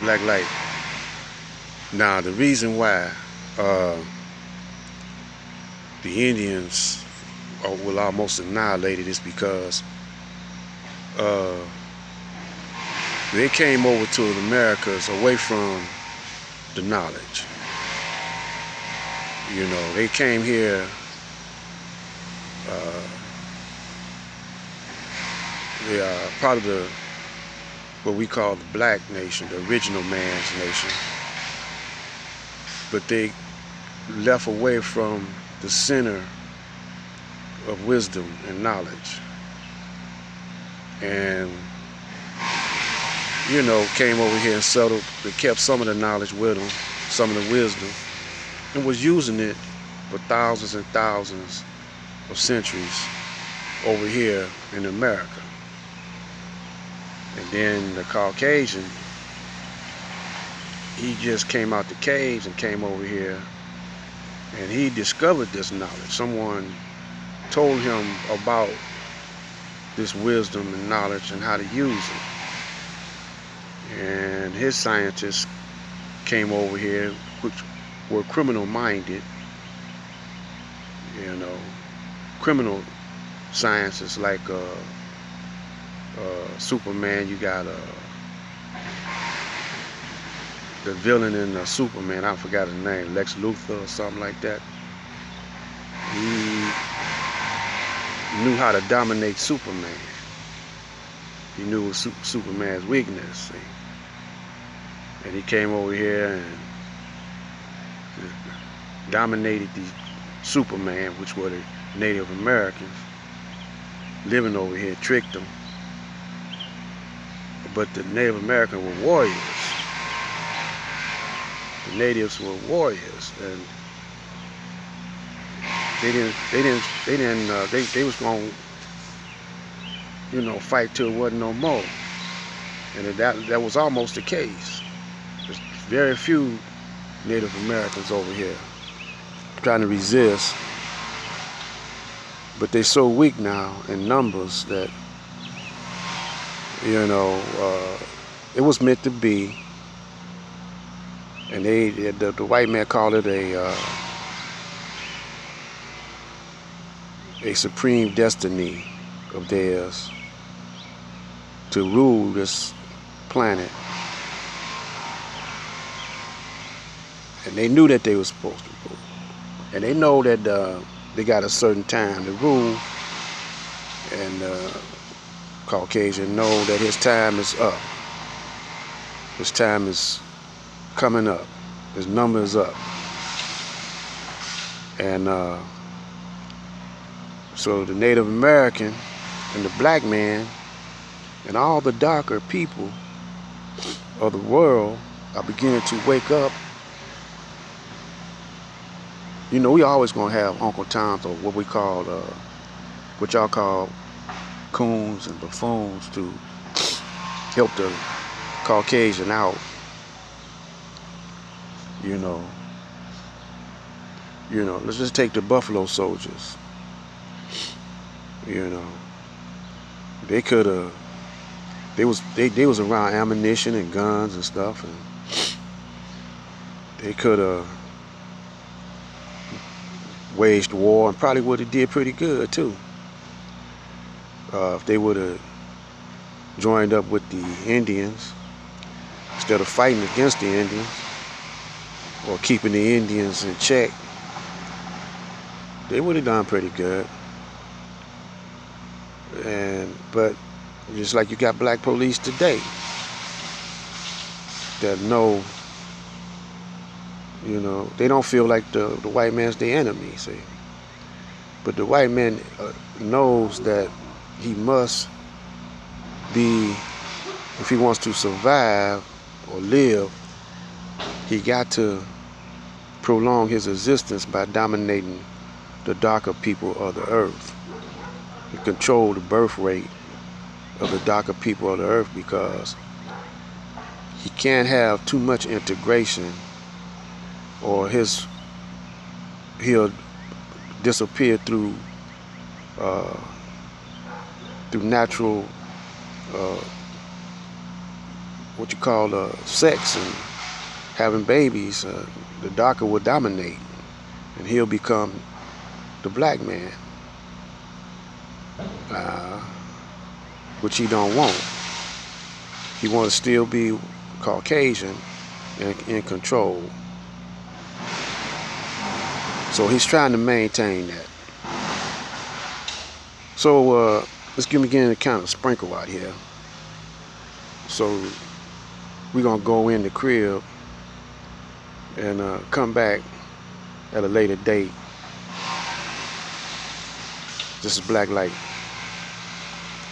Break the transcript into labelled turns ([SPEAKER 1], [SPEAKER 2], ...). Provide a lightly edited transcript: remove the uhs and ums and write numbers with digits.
[SPEAKER 1] black light. Now, the reason why uh, the Indians will almost annihilate it is because uh, they came over to the Americas away from the knowledge. You know, they came here they are part of the what we call the black nation, the original man's nation. But they left away from the center of wisdom and knowledge. And, you know, came over here and settled. They kept some of the knowledge with them, some of the wisdom, and was using it for thousands and thousands of centuries over here in America. And then the Caucasian, he just came out the caves and came over here, and he discovered this knowledge. Someone told him about this wisdom and knowledge and how to use it. And his scientists came over here, which were criminal-minded, you know, criminal sciences like Superman. You got the villain in Superman, I forgot his name, Lex Luthor or something like that. He knew how to dominate Superman. He knew Superman's weakness, see? And he came over here and dominated the Superman, which were the Native Americans living over here, tricked them. But the Native Americans were warriors. The natives were warriors, and they was gonna, you know, fight till it wasn't no more. And that was almost the case. There's very few Native Americans over here trying to resist, but they're so weak now in numbers that, you know, it was meant to be. And the white man called it a supreme destiny of theirs to rule this planet. And they knew that they were supposed to rule. And they know that they got a certain time to rule. And Caucasian know that his time is up. His time is coming up. His number is up. And so the Native American and the black man and all the darker people of the world are beginning to wake up. You know, we always gonna have Uncle Toms, or what we call, what y'all call coons and buffoons, to help the Caucasian out. You know, let's just take the Buffalo Soldiers. You know, they could have, they was around ammunition and guns and stuff, and they could have waged war and probably would have did pretty good too. If they would have joined up with the Indians instead of fighting against the Indians or keeping the Indians in check, they would have done pretty good. But just like you got black police today that know, you know, they don't feel like the white man's the enemy, see. But the white man knows that he must be, if he wants to survive or live, he got to prolong his existence by dominating the darker people of the earth. He control the birth rate of the darker people of the earth, because he can't have too much integration or he'll disappear through natural what you call sex and having babies, the darker will dominate, and he'll become the black man, uh, which he don't want. He want to still be Caucasian and in control. So he's trying to maintain that. So let's begin to kind of sprinkle out here. So we're gonna go in the crib and come back at a later date. This is Black Light.